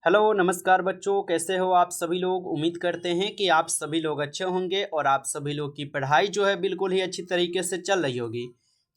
Hello नमस्कार बच्चों, कैसे हो आप सभी लोग। उम्मीद करते हैं कि आप सभी लोग अच्छे होंगे और आप सभी लोग की पढ़ाई जो है बिल्कुल ही अच्छी तरीके से चल रही होगी।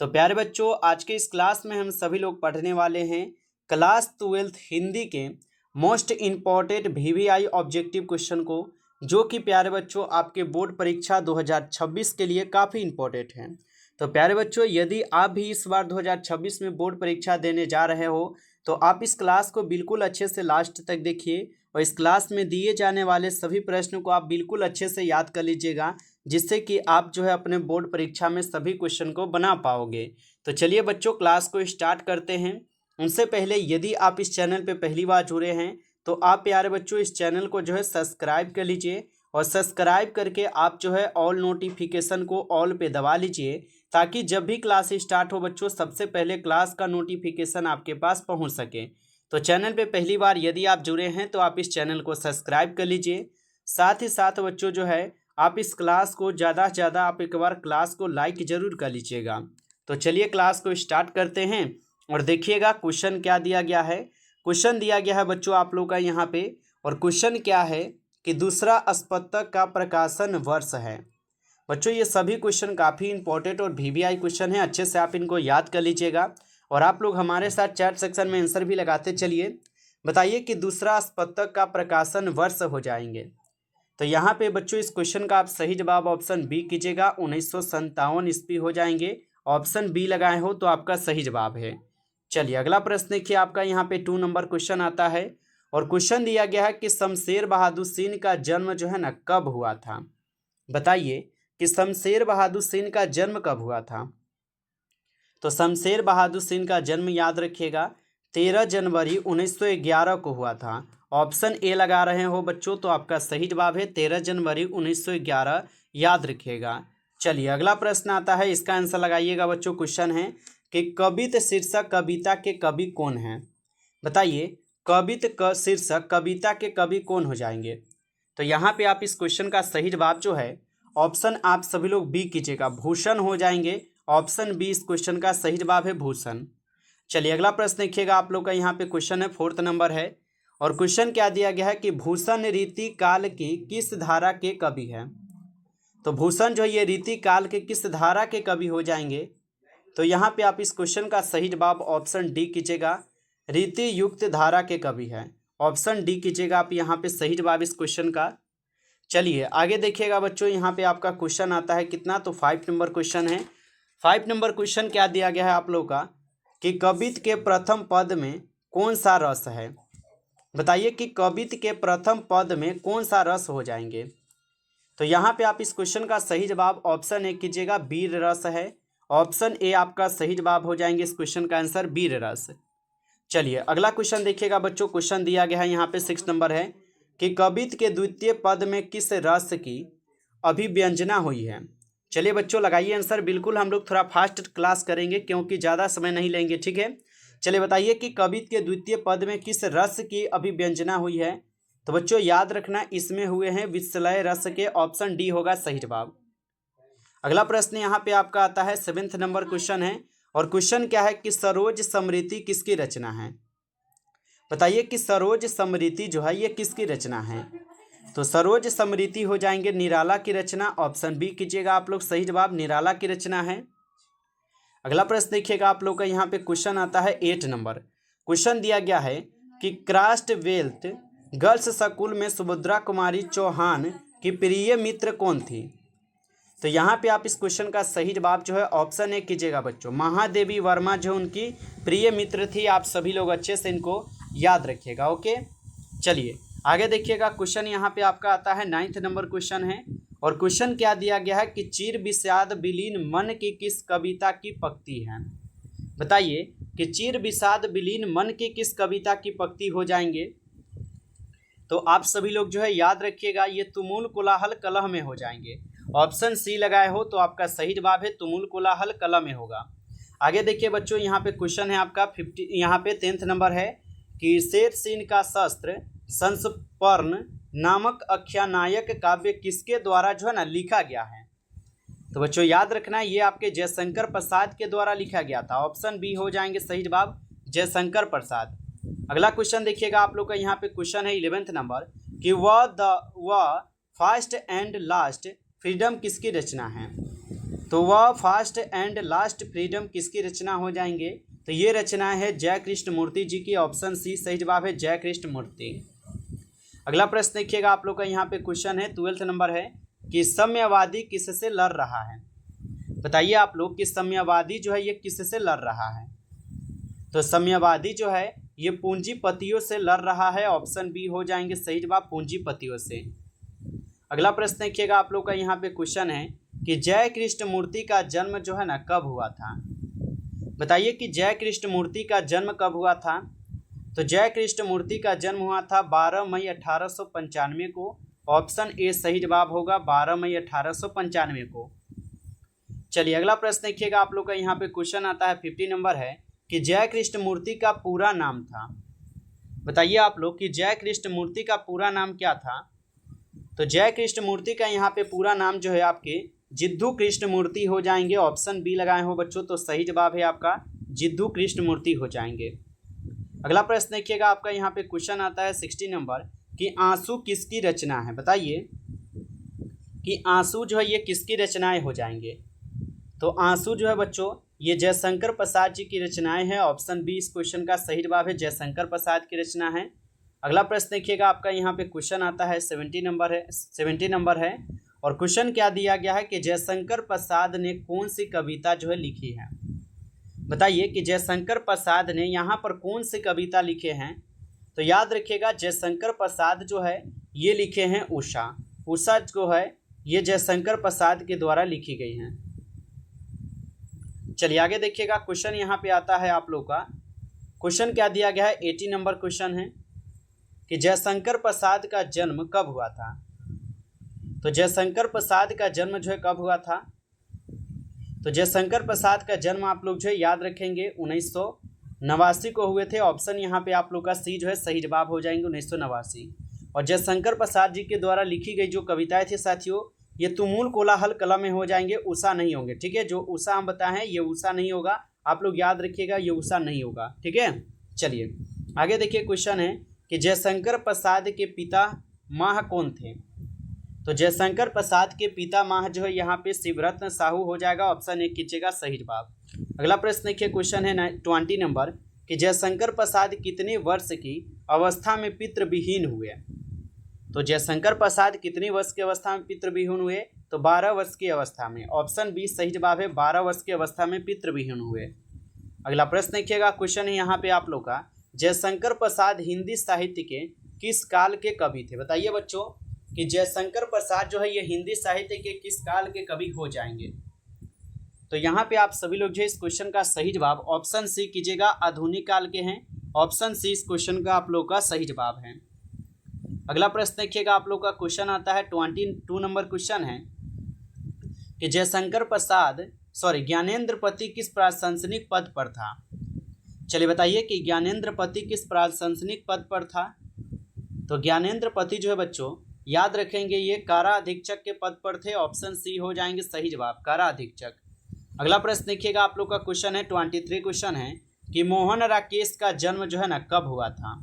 तो प्यारे बच्चों, आज के इस क्लास में हम सभी लोग पढ़ने वाले हैं क्लास 12th हिंदी के most important VVI objective question को, जो कि प्यारे बच्चों आपके बोर्ड परीक्षा 2026 के लिए काफ़ी इम्पोर्टेंट हैं। तो प्यारे बच्चों, यदि आप भी इस बार 2026 में बोर्ड परीक्षा देने जा रहे हो तो आप इस क्लास को बिल्कुल अच्छे से लास्ट तक देखिए और इस क्लास में दिए जाने वाले सभी प्रश्नों को आप बिल्कुल अच्छे से याद कर लीजिएगा, जिससे कि आप जो है अपने बोर्ड परीक्षा में सभी क्वेश्चन को बना पाओगे। तो चलिए बच्चों, क्लास को स्टार्ट करते हैं। उनसे पहले यदि आप इस चैनल पर पहली बार जुड़े हैं तो आप प्यारे बच्चों इस चैनल को जो है सब्सक्राइब कर लीजिए और सब्सक्राइब करके आप जो है ऑल नोटिफिकेशन को ऑल पे दबा लीजिए, ताकि जब भी क्लास स्टार्ट हो बच्चों सबसे पहले क्लास का नोटिफिकेशन आपके पास पहुंच सके। तो चैनल पे पहली बार यदि आप जुड़े हैं तो आप इस चैनल को सब्सक्राइब कर लीजिए। साथ ही साथ बच्चों जो है आप इस क्लास को ज़्यादा से ज़्यादा आप एक बार क्लास को लाइक ज़रूर कर लीजिएगा। तो चलिए क्लास को स्टार्ट करते हैं और देखिएगा क्वेश्चन क्या दिया गया है। क्वेश्चन दिया गया है बच्चों आप लोग का यहाँ पे, और क्वेश्चन क्या है कि दूसरा स्पतक का प्रकाशन वर्ष है। बच्चों ये सभी क्वेश्चन काफ़ी इंपॉर्टेंट और VVI क्वेश्चन है, अच्छे से आप इनको याद कर लीजिएगा और आप लोग हमारे साथ चैट सेक्शन में आंसर भी लगाते चलिए। बताइए कि दूसरा स्पतक का प्रकाशन वर्ष हो जाएंगे। तो यहाँ पे बच्चों इस क्वेश्चन का आप सही जवाब ऑप्शन बी कीजिएगा, 1957 ईस्वी हो जाएंगे। ऑप्शन बी लगाए हो तो आपका सही जवाब है। चलिए अगला प्रश्न देखिए, आपका यहाँ पे 2 नंबर क्वेश्चन आता है और क्वेश्चन दिया गया है कि शमशेर बहादुर सिंह का जन्म जो है ना कब हुआ था। बताइए कि शमशेर बहादुर सिंह का जन्म कब हुआ था। तो शमशेर बहादुर सिंह का जन्म याद रखिएगा 13 जनवरी 1911 को हुआ था। ऑप्शन ए लगा रहे हो बच्चों तो आपका सही जवाब है 13 जनवरी 1911, याद रखिएगा। चलिए अगला प्रश्न आता है, इसका आंसर लगाइएगा बच्चों। क्वेश्चन है कि कवित शीर्षक कविता के कवि कौन हैं। बताइए कवित का शीर्षक कविता के कवि कौन हो जाएंगे। तो यहाँ पे आप इस क्वेश्चन का सही जवाब जो है ऑप्शन आप सभी लोग बी कीजिएगा, भूषण हो जाएंगे। ऑप्शन बी इस क्वेश्चन का सही जवाब है, भूषण। चलिए अगला प्रश्न देखिएगा, आप लोग का यहाँ पे क्वेश्चन है 4th नंबर है और क्वेश्चन क्या दिया गया है कि भूषण रीति काल की किस धारा के कवि है। तो भूषण जो है ये रीति काल के किस धारा के कवि हो जाएंगे। तो यहाँ पे आप इस क्वेश्चन का सही जवाब ऑप्शन डी कीजिएगा, रीति युक्त धारा के कवि है। ऑप्शन डी कीजिएगा आप यहाँ पे सही जवाब इस क्वेश्चन का। चलिए आगे देखिएगा बच्चों, यहाँ पे आपका क्वेश्चन आता है कितना, तो 5 नंबर क्वेश्चन है। 5 नंबर क्वेश्चन क्या दिया गया है आप लोग का कि कवित के प्रथम पद में कौन सा रस है। बताइए कि कवित के प्रथम पद में कौन सा रस हो जाएंगे। तो यहाँ पे आप इस क्वेश्चन का सही जवाब ऑप्शन ए कीजिएगा, वीर रस है। ऑप्शन ए आपका सही जवाब हो जाएंगे इस क्वेश्चन का आंसर, वीर रस। चलिए अगला क्वेश्चन देखिएगा बच्चों, क्वेश्चन दिया गया है यहाँ पे 6 नंबर है कि कवित के द्वितीय पद में किस रस की अभिव्यंजना हुई है। चलिए बच्चों लगाइए आंसर, बिल्कुल हम लोग थोड़ा फास्ट क्लास करेंगे क्योंकि ज़्यादा समय नहीं लेंगे, ठीक है। चलिए बताइए कि कवित के द्वितीय पद में किस रस की अभिव्यंजना हुई है। तो बच्चों याद रखना इसमें हुए हैं विषलय रस के। ऑप्शन डी होगा सही जवाब। अगला प्रश्न यहाँ पे आपका आता है 7th नंबर क्वेश्चन है और क्वेश्चन क्या है कि सरोज समृति किसकी रचना है। बताइए कि सरोज समृति जो है ये किसकी रचना है। तो सरोज समृति हो जाएंगे निराला की रचना। ऑप्शन बी कीजिएगा आप लोग, सही जवाब निराला की रचना है। अगला प्रश्न देखिएगा आप लोग का, यहाँ पे क्वेश्चन आता है 8 नंबर। क्वेश्चन दिया गया है कि क्राफ्टवेल्थ गर्ल्स स्कूल में सुभद्रा कुमारी चौहान की प्रिय मित्र कौन थी। तो यहाँ पे आप इस क्वेश्चन का सही जवाब जो है ऑप्शन ए कीजिएगा बच्चों, महादेवी वर्मा जो उनकी प्रिय मित्र थी। आप सभी लोग अच्छे से इनको याद रखिएगा, ओके। चलिए आगे देखिएगा, क्वेश्चन यहाँ पे आपका आता है 9th नंबर क्वेश्चन है और क्वेश्चन क्या दिया गया है कि चिर विषाद विलीन मन की किस कविता की पंक्ति है। बताइए कि चिर विषाद विलीन मन की किस कविता की पंक्ति हो जाएंगे। तो आप सभी लोग जो है याद रखिएगा ये तुमुल कोलाहल कलह में हो जाएंगे। ऑप्शन सी लगाए हो तो आपका सही जवाब है तुमुल कोलाहल कलह में होगा। आगे देखिए बच्चों, यहाँ पे क्वेश्चन है आपका 50, यहाँ पे 10th नंबर है कि शेर सिंह का शस्त्र संस्मरण नामक आख्यानायक काव्य किसके द्वारा जो है ना लिखा गया है। तो बच्चों याद रखना ये आपके जयशंकर प्रसाद के द्वारा लिखा गया था। ऑप्शन बी हो जाएंगे सही जवाब, जयशंकर प्रसाद। अगला क्वेश्चन देखिएगा आप लोग का, यहाँ पे क्वेश्चन है 11th नंबर कि वह फर्स्ट एंड लास्ट फ्रीडम किसकी रचना है। तो वह फर्स्ट एंड लास्ट फ्रीडम किसकी रचना हो जाएंगे, तो ये रचना है जय कृष्ण मूर्ति जी की। ऑप्शन सी सही जवाब है, जय कृष्ण मूर्ति। अगला प्रश्न देखिएगा आप लोग का, यहाँ पे क्वेश्चन है 12th नंबर है कि साम्यवादी किससे लड़ रहा है। बताइए आप लोग कि साम्यवादी जो है ये किससे लड़ रहा है। तो साम्यवादी जो है ये पूंजीपतियों से लड़ रहा है। ऑप्शन बी हो जाएंगे सही जवाब, पूंजीपतियों से। अगला प्रश्न देखिएगा आप लोग का, यहाँ पे क्वेश्चन है कि जय कृष्ण मूर्ति का जन्म जो है ना कब हुआ था। बताइए कि जय कृष्ण मूर्ति का जन्म कब हुआ था। तो जय कृष्ण मूर्ति का जन्म हुआ था 12 मई 1895 को। ऑप्शन ए सही जवाब होगा, 12 मई 1895 को। चलिए अगला प्रश्न देखिएगा आप लोग का, यहाँ पे क्वेश्चन आता है 50 नंबर है कि जय कृष्ण मूर्ति का पूरा नाम था। बताइए आप लोग कि जय कृष्ण मूर्ति का पूरा नाम क्या था। तो जय कृष्ण मूर्ति का यहाँ पे पूरा नाम जो है आपके जिद्दू कृष्ण मूर्ति हो जाएंगे। ऑप्शन बी लगाए हो बच्चों, तो सही जवाब है आपका जिद्दू कृष्ण मूर्ति हो जाएंगे। अगला प्रश्न देखिएगा आपका, यहाँ पे क्वेश्चन आता है 60 नंबर कि आंसू किसकी रचना है। बताइए कि आंसू जो है ये किसकी रचनाएं हो जाएंगे। तो आंसू जो है बच्चों ये जयशंकर प्रसाद जी की रचनाएं हैं। ऑप्शन बी इस क्वेश्चन का सही जवाब है, जयशंकर प्रसाद की रचना है। अगला प्रश्न देखिएगा आपका, यहाँ पे क्वेश्चन आता है 70 नंबर है और क्वेश्चन क्या दिया गया है कि जयशंकर प्रसाद ने कौन सी कविता जो है लिखी है। बताइए कि जयशंकर प्रसाद ने यहाँ पर कौन सी कविता लिखे हैं। तो याद रखिएगा जयशंकर प्रसाद जो है ये लिखे हैं उषा। उषा जो है ये जयशंकर प्रसाद के द्वारा लिखी गई हैं। चलिए आगे देखिएगा, क्वेश्चन यहाँ पे आता है आप लोग का, क्वेश्चन क्या दिया गया है 80 नंबर क्वेश्चन है कि जयशंकर प्रसाद का जन्म कब हुआ था। तो जयशंकर प्रसाद का जन्म जो है कब हुआ था। तो जयशंकर प्रसाद का जन्म आप लोग जो है याद रखेंगे 1989 को हुए थे। ऑप्शन यहाँ पे आप लोग का सी जो है सही जवाब हो जाएंगे 1989। और जयशंकर प्रसाद जी के द्वारा लिखी गई जो कविताएं थी साथियों ये तुमुल कोलाहल कला में हो जाएंगे, उषा नहीं होंगे। ठीक है, जो उषा हम बताए हैं ये उषा नहीं होगा, आप लोग याद रखिएगा ये उषा नहीं होगा। ठीक है, चलिए आगे देखिए, क्वेश्चन है कि जयशंकर प्रसाद के पिता माह कौन थे। तो जयशंकर प्रसाद के पिता माह जो है यहाँ पे शिवरत्न साहू हो जाएगा। ऑप्शन ए कीजिएगा सही जवाब। अगला प्रश्न देखिए, क्वेश्चन है 20 नंबर कि जयशंकर प्रसाद कितने वर्ष की अवस्था में पितृविहीन हुए। तो जयशंकर प्रसाद कितनी वर्ष की अवस्था में पितृविहीन हुए। तो 12 वर्ष की अवस्था में। ऑप्शन बी सही जवाब है, 12 वर्ष की अवस्था में पितृविहीन हुए। अगला प्रश्न देखिएगा, क्वेश्चन है यहाँ पे आप लोग का, जयशंकर प्रसाद हिंदी साहित्य के किस काल के कवि थे। बताइए बच्चों कि जयशंकर प्रसाद जो है ये हिंदी साहित्य के किस काल के कवि हो जाएंगे। तो यहाँ पे आप सभी लोग जो इस क्वेश्चन का सही जवाब ऑप्शन सी कीजिएगा, आधुनिक काल के हैं। ऑप्शन सी इस क्वेश्चन का आप लोग का सही जवाब है। अगला प्रश्न देखिएगा आप लोग का, क्वेश्चन आता है 22 नंबर क्वेश्चन है कि जयशंकर प्रसाद ज्ञानेंद्र पति किस प्रशंसनिक पद पर था। चलिए बताइए कि ज्ञानेंद्र पति किस प्रशंसनिक पद पर था। तो ज्ञानेंद्र पति जो है बच्चों याद रखेंगे ये कारा अधीक्षक के पद पर थे। ऑप्शन सी हो जाएंगे सही जवाब, कारा अधीक्षक। अगला प्रश्न देखिएगा आप लोग का, क्वेश्चन है 23 क्वेश्चन है कि मोहन राकेश का जन्म जो है ना कब हुआ था।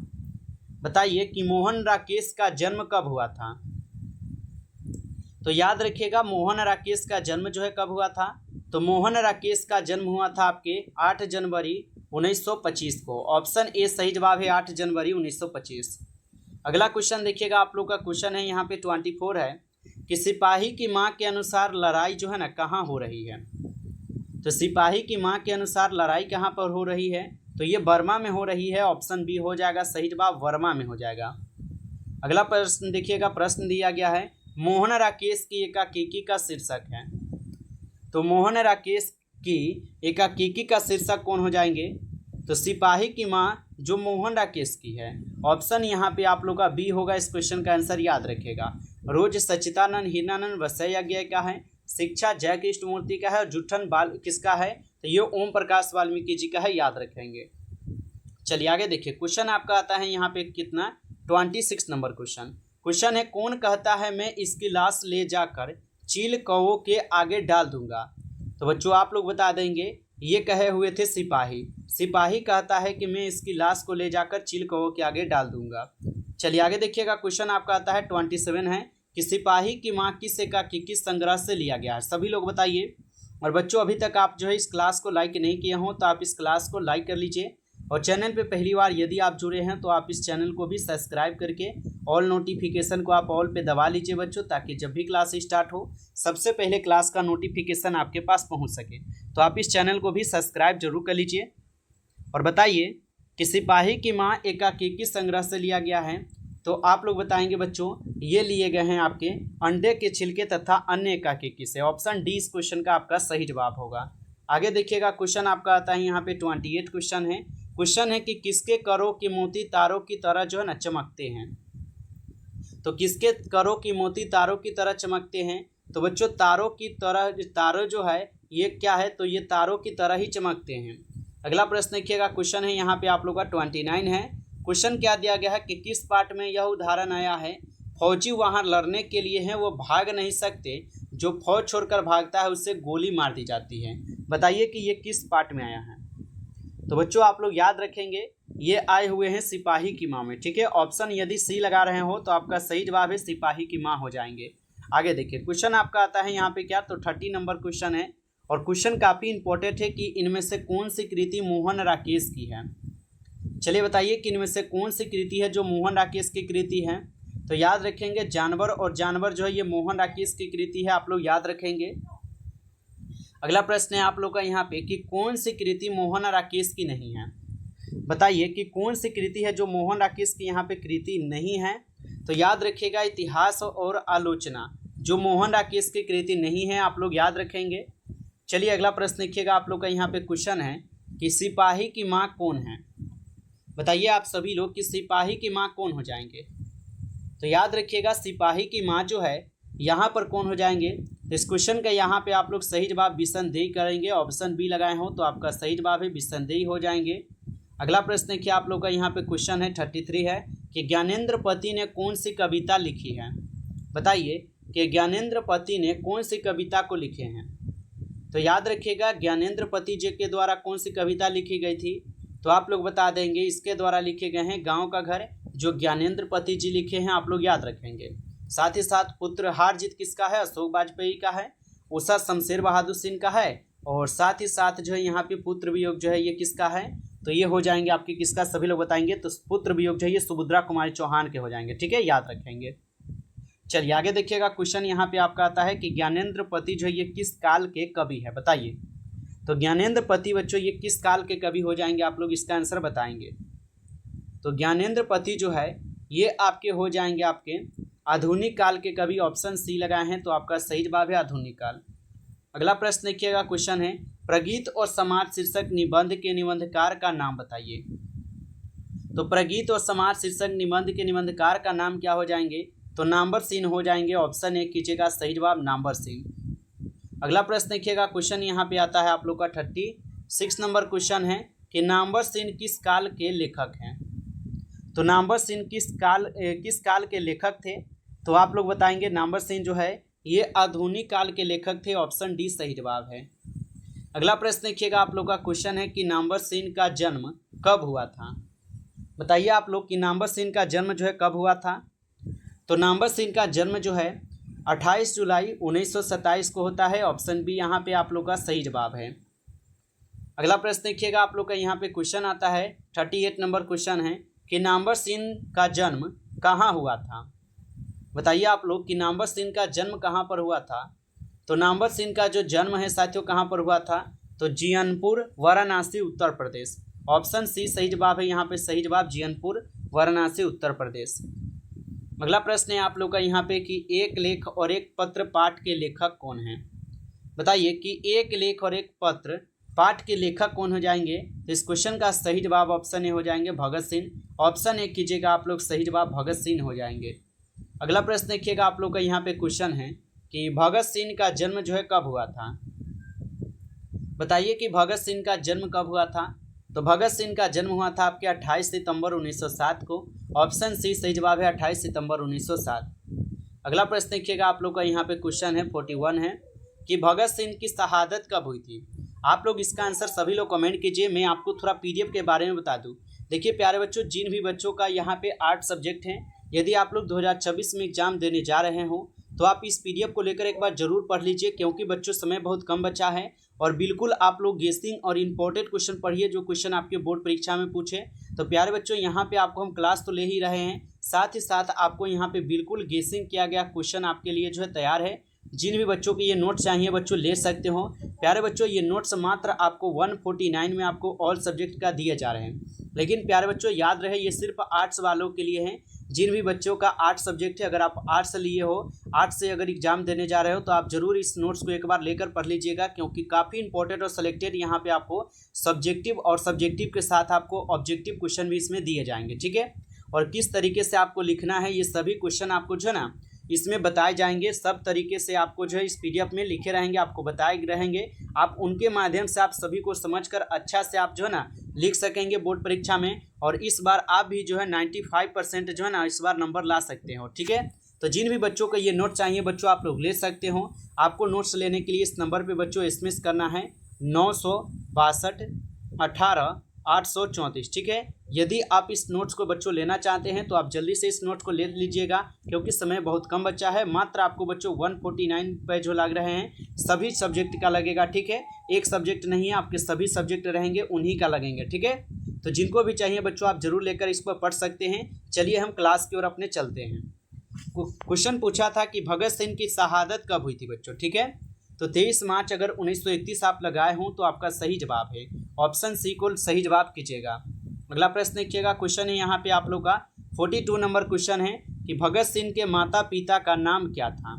बताइए कि मोहन राकेश का जन्म कब हुआ था। तो याद रखिएगा मोहन राकेश का जन्म जो है कब हुआ था। तो मोहन राकेश का जन्म हुआ था आपके 8 जनवरी 1925 को। ऑप्शन ए सही जवाब है, 8 जनवरी 1925। अगला क्वेश्चन देखिएगा आप लोग का, क्वेश्चन है यहाँ पे 24 है कि सिपाही की मां के अनुसार लड़ाई जो है ना कहाँ हो रही है। तो सिपाही की मां के अनुसार लड़ाई कहाँ पर हो रही है। तो ये बर्मा में हो रही है। ऑप्शन बी हो जाएगा सही जवाब, वर्मा में हो जाएगा। अगला प्रश्न देखिएगा, प्रश्न दिया गया है मोहन राकेश की एकांकिकी का शीर्षक है। तो मोहन राकेश की एकांकिकी का शीर्षक कौन हो जाएंगे। तो सिपाही की मां जो मोहन राकेश की है। ऑप्शन यहाँ पे आप लोग का बी होगा, इस क्वेश्चन का आंसर याद रखेगा। रोज सच्चिदानंद हीनानंद वसई यज्ञ का है, शिक्षा जय कृष्ण मूर्ति का है और जुठन बाल किसका है। तो ये ओम प्रकाश वाल्मीकि जी का है, याद रखेंगे। चलिए आगे देखिए, क्वेश्चन आपका आता है यहाँ पे कितना 26 नंबर क्वेश्चन है कौन कहता है मैं इसकी लाश ले जाकर चील कौओं के आगे डाल दूंगा। तो बच्चों आप लोग बता देंगे ये कहे हुए थे सिपाही। सिपाही कहता है कि मैं इसकी लाश को ले जाकर चील कौओं के आगे डाल दूंगा। चलिए आगे देखिएगा, क्वेश्चन आपका आता है 27 है कि सिपाही की माँ किस एकाकी किस संग्रह से लिया गया है। सभी लोग बताइए। और बच्चों अभी तक आप जो है इस क्लास को लाइक नहीं किए हों तो आप इस क्लास को लाइक कर लीजिए, और चैनल पे पहली बार यदि आप जुड़े हैं तो आप इस चैनल को भी सब्सक्राइब करके ऑल नोटिफिकेशन को आप ऑल पे दबा लीजिए बच्चों, ताकि जब भी क्लास स्टार्ट हो सबसे पहले क्लास का नोटिफिकेशन आपके पास पहुंच सके। तो आप इस चैनल को भी सब्सक्राइब जरूर कर लीजिए। और बताइए कि सिपाही की माँ एकाकी किस संग्रह से लिया गया है। तो आप लोग बताएंगे बच्चों, ये लिए गए हैं आपके अंडे के छिलके तथा अन्य एकाकी से। ऑप्शन डी इस क्वेश्चन का आपका सही जवाब होगा। आगे देखिएगा, क्वेश्चन आपका आता है यहाँ पे 28 क्वेश्चन है। क्वेश्चन है कि किसके करों की मोती तारों की तरह जो है ना चमकते हैं। तो किसके करों की मोती तारों की तरह चमकते हैं। तो बच्चों तारों की तरह, तारों जो है ये क्या है, तो ये तारों की तरह ही चमकते हैं। अगला प्रश्न देखिएगा, क्वेश्चन है यहाँ पे आप लोग का 29 है। क्वेश्चन क्या दिया गया है कि किस पाठ में यह उदाहरण आया है, फौजी वहां लड़ने के लिए हैं, वो भाग नहीं सकते, जो फौज छोड़कर भागता है उससे गोली मार दी जाती है। बताइए कि ये किस पाठ में आया है। तो बच्चों आप लोग याद रखेंगे, ये आए हुए हैं सिपाही की माँ में। ठीक है, ऑप्शन यदि सी लगा रहे हो तो आपका सही जवाब है सिपाही की माँ हो जाएंगे। आगे देखिए, क्वेश्चन आपका आता है यहाँ पे क्या, तो 30 नंबर क्वेश्चन है। और क्वेश्चन काफ़ी इंपॉर्टेंट है कि इनमें से कौन सी कृति मोहन राकेश की है। चलिए बताइए कि इनमें से कौन सी कृति है जो मोहन राकेश की कृति है। तो याद रखेंगे जानवर, और जानवर जो है ये मोहन राकेश की कृति है, आप लोग याद रखेंगे। अगला प्रश्न है आप लोग का यहाँ पे कि कौन सी कृति मोहन राकेश की नहीं है। बताइए कि कौन सी कृति है जो मोहन राकेश की यहाँ पे कृति नहीं है। तो याद रखिएगा इतिहास और आलोचना जो मोहन राकेश की कृति नहीं है, आप लोग याद रखेंगे। चलिए अगला प्रश्न देखिएगा, आप लोग का यहाँ पे क्वेश्चन है कि सिपाही की माँ कौन है। बताइए आप सभी लोग कि सिपाही की माँ कौन हो जाएंगे। तो याद रखिएगा सिपाही की माँ जो है यहाँ पर कौन हो जाएंगे। तो इस क्वेश्चन का यहाँ पे आप लोग सही जवाब बिसनदेई करेंगे। ऑप्शन बी लगाए हो तो आपका सही जवाब है बिसनदेई हो जाएंगे। अगला प्रश्न देखिए, आप लोग का यहाँ पे क्वेश्चन है 33 है कि ज्ञानेंद्र पति ने कौन सी कविता लिखी है। बताइए कि ज्ञानेंद्र पति ने कौन सी कविता को लिखे हैं। तो याद रखिएगा ज्ञानेंद्र पति जी के द्वारा कौन सी कविता लिखी गई थी। तो आप लोग बता देंगे इसके द्वारा लिखे गए हैं गाँव का घर, जो ज्ञानेंद्र पति जी लिखे हैं, आप लोग याद रखेंगे। साथ ही साथ पुत्र हार जीत किसका है, अशोक वाजपेयी का है। उषा शमशेर बहादुर सिंह का है। और साथ ही साथ जो है यहाँ पे पुत्र वियोग जो है ये किसका है, तो ये हो जाएंगे आपके किसका, सभी लोग बताएंगे। तो पुत्र वियोग जो है ये सुभद्रा कुमारी चौहान के हो जाएंगे। ठीक है, याद रखेंगे। चलिए आगे देखिएगा, क्वेश्चन यहाँ पे आपका आता है कि ज्ञानेंद्र पति जो है ये किस काल के कवि है। बताइए तो ज्ञानेंद्र पति बच्चों ये किस काल के कवि हो जाएंगे, आप लोग इसका आंसर बताएंगे। तो ज्ञानेंद्र पति जो है ये आपके हो जाएंगे आपके आधुनिक काल के कवि। ऑप्शन सी लगाए हैं तो आपका सही जवाब है आधुनिक काल। अगला प्रश्न देखिएगा, क्वेश्चन है प्रगीत और समाज शीर्षक निबंध के निबंधकार का नाम बताइए। तो प्रगीत और समाज शीर्षक निबंध के निबंधकार का नाम क्या हो जाएंगे, तो नाम्बर सिंह हो जाएंगे। ऑप्शन ए कीजिएगा सही जवाब नाम्बर सिंह। अगला प्रश्न देखिएगा, क्वेश्चन यहाँ पे आता है आप लोग का 36 नंबर क्वेश्चन है कि नाम्बर सिंह किस काल के लेखक हैं। तो नाम्बर सिंह किस काल के लेखक थे। तो आप लोग बताएंगे नाम्बर सिंह जो है ये आधुनिक काल के लेखक थे। ऑप्शन डी सही जवाब है। अगला प्रश्न देखिएगा, आप लोग का क्वेश्चन है कि नाम्बर सिंह का जन्म कब हुआ था। बताइए आप लोग कि नाम्बर सिंह का जन्म जो है कब हुआ था। तो नाम्बर सिंह का जन्म जो है 28 जुलाई 1927 को होता है। ऑप्शन बी यहाँ पे आप लोग का सही जवाब है। अगला प्रश्न देखिएगा, आप लोग का यहाँ पे क्वेश्चन आता है 38 नंबर क्वेश्चन है कि नाम्बर सिंह का जन्म कहाँ हुआ था। बताइए आप लोग कि नाम्बर सिंह का जन्म कहाँ पर हुआ था। तो नाम्बर सिंह का जो जन्म है साथियों कहाँ पर हुआ था, तो जीयनपुर वाराणसी उत्तर प्रदेश। ऑप्शन सी सही जवाब है यहाँ पे सही जवाब जीयनपुर वाराणसी उत्तर प्रदेश। अगला प्रश्न है आप लोग का यहाँ पे कि एक लेख और एक पत्र पाठ के लेखक कौन हैं। बताइए कि एक लेख और एक पत्र पाठ के लेखक कौन हो जाएंगे। तो इस क्वेश्चन का सही जवाब ऑप्शन ए हो जाएंगे भगत सिंह। ऑप्शन ए कीजिएगा आप लोग सही जवाब भगत सिंह हो जाएंगे। अगला प्रश्न देखिएगा, आप लोग का यहाँ पे क्वेश्चन है कि भगत सिंह का जन्म जो है कब हुआ था। बताइए कि भगत सिंह का जन्म कब हुआ था। तो भगत सिंह का जन्म हुआ था आपके 28 सितंबर 1907 को। ऑप्शन सी सही जवाब है 28 सितंबर 1907। अगला प्रश्न देखिएगा, आप लोग का यहाँ पे क्वेश्चन है 41 है कि भगत सिंह की शहादत कब हुई थी। आप लोग इसका आंसर सभी लोग कमेंट कीजिए। मैं आपको थोड़ा पीडीएफ के बारे में बता दूं। देखिए प्यारे बच्चों, जिन भी बच्चों का यहाँ पे 8 सब्जेक्ट हैं, यदि आप लोग 2026 में एग्जाम देने जा रहे हो तो आप इस पीडीएफ को लेकर एक बार जरूर पढ़ लीजिए, क्योंकि बच्चों समय बहुत कम बचा है। और बिल्कुल आप लोग गेसिंग और इंपॉर्टेंट क्वेश्चन पढ़िए जो क्वेश्चन आपके बोर्ड परीक्षा में पूछे। तो प्यारे बच्चों, यहाँ पे आपको हम क्लास तो ले ही रहे हैं, साथ ही साथ आपको यहाँ पे बिल्कुल गेसिंग किया गया क्वेश्चन आपके लिए जो है तैयार है। जिन भी बच्चों को ये नोट्स चाहिए बच्चों ले सकते हो। प्यारे बच्चों, ये नोट्स मात्र आपको 149 में आपको ऑल सब्जेक्ट का दिए जा रहे हैं। लेकिन प्यारे बच्चों याद रहे, ये सिर्फ आर्ट्स वालों के लिए हैं। जिन भी बच्चों का 8 सब्जेक्ट है, अगर आप आर्ट्स लिए हो, आर्ट्स से अगर एग्जाम देने जा रहे हो तो आप जरूर इस नोट्स को एक बार लेकर पढ़ लीजिएगा, क्योंकि काफ़ी इंपॉर्टेंट और सिलेक्टेड यहाँ पे आपको सब्जेक्टिव और सब्जेक्टिव के साथ आपको ऑब्जेक्टिव क्वेश्चन भी इसमें दिए जाएंगे। ठीक है, और किस तरीके से आपको लिखना है ये सभी क्वेश्चन आपको जो है ना इसमें बताए जाएंगे। सब तरीके से आपको जो है इस पीडीएफ में लिखे रहेंगे, आपको बताए रहेंगे। आप उनके माध्यम से आप सभी को समझकर अच्छा से आप जो है ना लिख सकेंगे बोर्ड परीक्षा में। और इस बार आप भी जो है 95% जो है ना इस बार नंबर ला सकते हो। ठीक है, तो जिन भी बच्चों को ये नोट चाहिए बच्चों आप लोग ले सकते हो। आपको नोट्स लेने के लिए इस नंबर पर बच्चों एसएमएस करना है 962 18 834। ठीक है, यदि आप इस नोट्स को बच्चों लेना चाहते हैं तो आप जल्दी से इस नोट्स को ले लीजिएगा, क्योंकि समय बहुत कम बचा है। मात्र आपको बच्चों 149 पे जो लग रहे हैं सभी सब्जेक्ट का लगेगा। ठीक है, एक सब्जेक्ट नहीं है, आपके सभी सब्जेक्ट रहेंगे उन्हीं का लगेंगे। ठीक है, तो जिनको भी चाहिए बच्चों आप जरूर लेकर इसको पढ़ सकते हैं। चलिए हम क्लास की ओर अपने चलते हैं। क्वेश्चन पूछा था कि भगत सिंह की शहादत कब हुई थी बच्चों। ठीक है, तो 23 मार्च अगर 1931 आप लगाए हों तो आपका सही जवाब है ऑप्शन सी को सही जवाब कीजिएगा। अगला प्रश्न देखिएगा, क्वेश्चन है यहाँ पे आप लोग का 42 नंबर क्वेश्चन है कि भगत सिंह के माता पिता का नाम क्या था।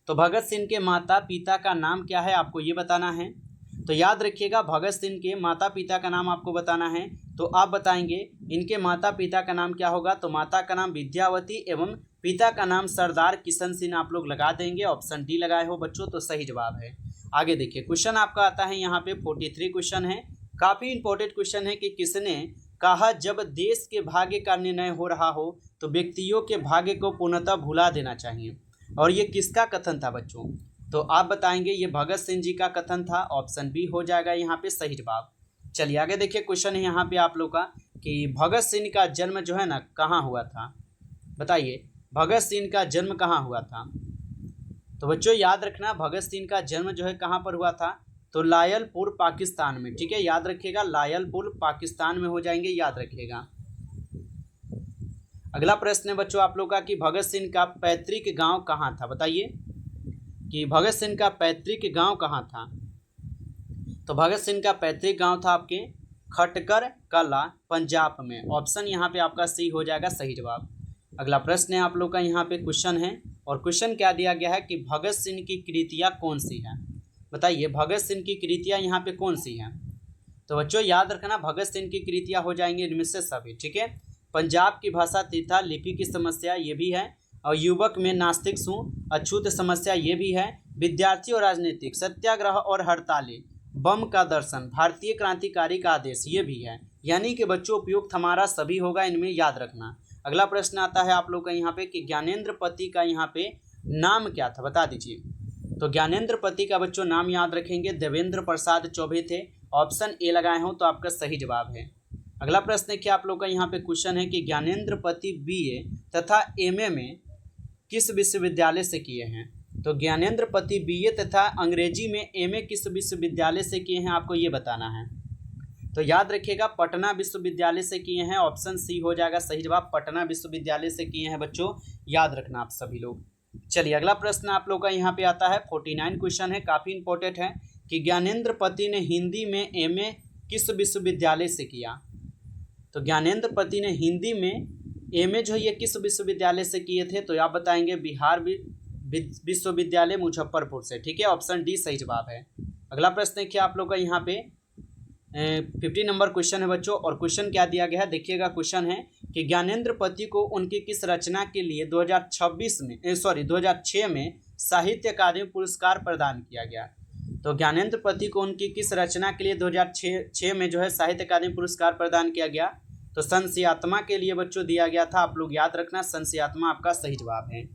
तो भगत सिंह के माता पिता का नाम क्या है आपको ये बताना है। तो याद रखिएगा, भगत सिंह के माता पिता का नाम आपको बताना है। तो आप बताएंगे इनके माता पिता का नाम क्या होगा। तो माता का नाम विद्यावती एवं पिता का नाम सरदार किशन सिंह आप लोग लगा देंगे। ऑप्शन डी लगाए हो बच्चों, तो सही जवाब है। आगे देखिए, क्वेश्चन आपका आता है यहाँ पे 43 क्वेश्चन है, काफ़ी इंपॉर्टेंट क्वेश्चन है कि किसने कहा जब देश के भाग्य का निर्णय हो रहा हो तो व्यक्तियों के भाग्य को पूर्णतः भुला देना चाहिए। और ये किसका कथन था बच्चों। तो आप बताएंगे ये भगत सिंह जी का कथन था। ऑप्शन बी हो जाएगा यहाँ पे सही जवाब। चलिए आगे देखिए, क्वेश्चन है यहाँ पे आप लोग का कि भगत सिंह का जन्म जो है ना कहाँ हुआ था। बताइए भगत सिंह का जन्म कहाँ हुआ था। तो बच्चों याद रखना, भगत सिंह का जन्म जो है कहाँ पर हुआ था। तो लायलपुर पाकिस्तान में। ठीक है, याद रखिएगा लायलपुर पाकिस्तान में हो जाएंगे, याद रखिएगा। अगला प्रश्न है बच्चों आप लोग का कि भगत सिंह का पैतृक गांव कहाँ था। बताइए कि भगत सिंह का पैतृक गांव कहाँ था। तो भगत सिंह का पैतृक गांव था आपके खटकर कला पंजाब में। ऑप्शन यहाँ पे आपका सी हो जाएगा सही जवाब। अगला प्रश्न है आप लोग का यहाँ पे क्वेश्चन है, और क्वेश्चन क्या दिया गया है कि भगत सिंह की कृतियाँ कौन सी हैं। बताइए भगत सिंह की कृतियाँ यहाँ पे कौन सी हैं। तो बच्चों याद रखना, भगत सिंह की कृतियाँ हो जाएंगी इनमें से सभी। ठीक है, पंजाब की भाषा तीर्था लिपि की समस्या ये भी है, और युवक में नास्तिक हूँ अछूत समस्या ये भी है, विद्यार्थी और राजनीतिक सत्याग्रह और हड़तालें, बम का दर्शन, भारतीय क्रांतिकारी का आदेश ये भी है। यानी कि बच्चों उपयुक्त हमारा सभी होगा, इनमें याद रखना। अगला प्रश्न आता है आप लोग का यहाँ पे कि ज्ञानेंद्र पति का यहाँ पे नाम क्या था, बता दीजिए। तो ज्ञानेंद्र पति का बच्चों नाम याद रखेंगे देवेंद्र प्रसाद चौबे थे। ऑप्शन ए लगाए हो तो आपका सही जवाब है। अगला प्रश्न है कि आप लोग का यहाँ पे क्वेश्चन है कि ज्ञानेंद्र पति बीए तथा एमए में किस विश्वविद्यालय से किए हैं। तो ज्ञानेंद्र पति बीए तथा अंग्रेजी में एमए किस विश्वविद्यालय से किए हैं आपको ये बताना है। तो याद रखिएगा पटना विश्वविद्यालय से किए हैं। ऑप्शन सी हो जाएगा सही जवाब, पटना विश्वविद्यालय से किए हैं बच्चों, याद रखना आप सभी लोग। चलिए अगला प्रश्न आप लोग का यहाँ पे आता है 49 क्वेश्चन है, काफ़ी इंपॉर्टेंट है कि ज्ञानेंद्र पति ने हिंदी में एमए किस विश्वविद्यालय से किया। तो ज्ञानेंद्र पति ने हिंदी में एमए जो ये किस विश्वविद्यालय से किए थे। तो आप बताएंगे बिहार विश्वविद्यालय मुजफ्फरपुर से। ठीक है, ऑप्शन डी सही जवाब है। अगला प्रश्न है कि आप लोग का यहाँ पे 50 नंबर क्वेश्चन है बच्चों, और क्वेश्चन क्या दिया गया है देखिएगा। क्वेश्चन है कि ज्ञानेंद्र पति को उनकी किस रचना के लिए 2006 में साहित्य अकादमी पुरस्कार प्रदान किया गया। तो ज्ञानेंद्र पति को उनकी किस रचना के लिए 2006 में जो है साहित्य अकादमी पुरस्कार प्रदान किया गया। तो संशयात्मा के लिए बच्चों दिया गया था। आप लोग याद रखना, संशयात्मा आपका सही जवाब है।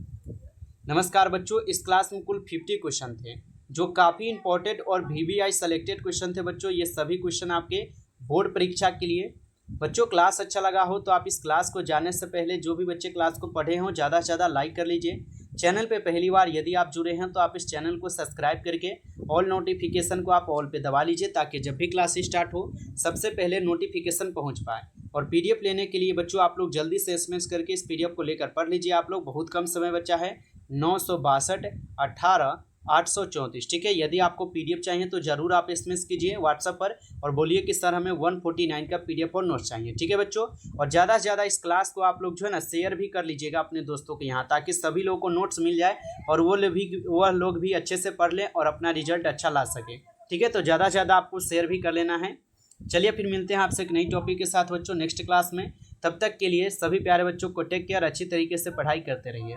नमस्कार बच्चों, इस क्लास में कुल 50 क्वेश्चन थे। जो काफ़ी इंपॉर्टेंट और VVI सेलेक्टेड क्वेश्चन थे बच्चों। ये सभी क्वेश्चन आपके बोर्ड परीक्षा के लिए। बच्चों क्लास अच्छा लगा हो तो आप इस क्लास को जाने से पहले जो भी बच्चे क्लास को पढ़े हों ज़्यादा से ज़्यादा लाइक कर लीजिए। चैनल पे पहली बार यदि आप जुड़े हैं तो आप इस चैनल को सब्सक्राइब करके ऑल नोटिफिकेशन को आप ऑल पे दबा लीजिए, ताकि जब भी क्लास स्टार्ट हो सबसे पहले नोटिफिकेशन पहुंच पाए। और PDF लेने के लिए बच्चों आप लोग जल्दी से SMS करके इस PDF को लेकर पढ़ लीजिए। आप लोग बहुत कम समय बचा है, 962 18 834। ठीक है, यदि आपको PDF चाहिए तो ज़रूर आप SMS कीजिए व्हाट्सएप पर और बोलिए कि सर हमें 149 का PDF और नोट्स चाहिए। ठीक है बच्चों, और ज़्यादा से ज़्यादा इस क्लास को आप लोग जो है ना शेयर भी कर लीजिएगा अपने दोस्तों के यहाँ, ताकि सभी लोगों को नोट्स मिल जाए और वह लोग भी अच्छे से पढ़ लें और अपना रिजल्ट अच्छा ला सके। ठीक है, तो ज़्यादा से ज़्यादा आपको शेयर भी कर लेना है। चलिए फिर मिलते हैं आपसे एक नई टॉपिक के साथ बच्चों नेक्स्ट क्लास में। तब तक के लिए सभी प्यारे बच्चों को टेक केयर, अच्छी तरीके से पढ़ाई करते रहिए।